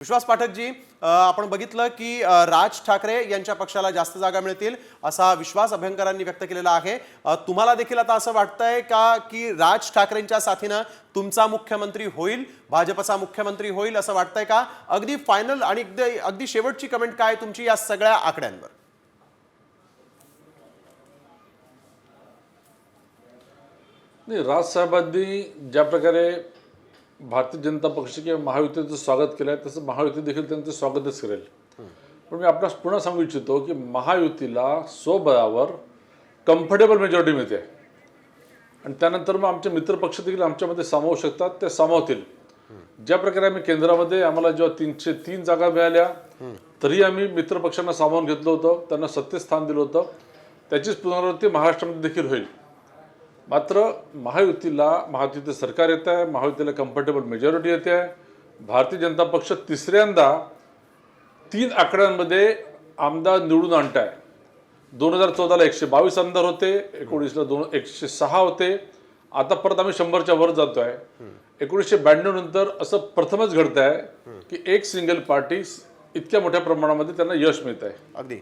विश्वास पाठकजी, आपण बघितलं की राज ठाकरे यांच्या पक्षाला जास्त जागा मिळतील असा विश्वास अभ्यंकरांनी व्यक्त केलेला आहे। तुम्हाला देखील आता असं वाटतंय का की राज ठाकरेंच्या साथीने तुमचा मुख्यमंत्री होईल, भाजपचा मुख्यमंत्री होईल असं वाटतंय का? अगदी फायनल आणि अगदी शेवटची कमेंट काय तुमची या सगळ्या आकड्यांवर? नाही, राजसाहेबांनी ज्या प्रकारे भारतीय जनता पक्ष किंवा महायुतीचं स्वागत केलं आहे तसं महायुती देखील त्यांचं स्वागतच करेल। पण मी आपल्यास पुन्हा सांगू इच्छितो की महायुतीला स्वबळावर कम्फर्टेबल मेजॉरिटी मिळते आणि त्यानंतर मग आमचे मित्रपक्ष देखील आमच्यामध्ये सामावू शकतात, ते सामावतील। ज्या प्रकारे आम्ही केंद्रामध्ये आम्हाला जेव्हा 303 जागा मिळाल्या तरी आम्ही मित्रपक्षांना सामावून घेतलं होतं, त्यांना सत्तेत स्थान दिलं होतं, त्याचीच पुनरावृत्ती महाराष्ट्रामध्ये देखील होईल। मात्र महायुतीचं सरकार येत आहे, महायुतीला कम्फर्टेबल मेजॉरिटी येते आहे। भारतीय जनता पक्ष तिसऱ्यांदा 3 आकड्यांमध्ये आमदार निवडून आणत आहे। 2014ला 122 आमदार होते, 19ला 106 होते, आता परत आम्ही 100च्या वर जातो आहे। 1992 नंतर असं प्रथमच घडत आहे की एक सिंगल पार्टी इतक्या मोठ्या प्रमाणामध्ये त्यांना यश मिळत आहे। अगदी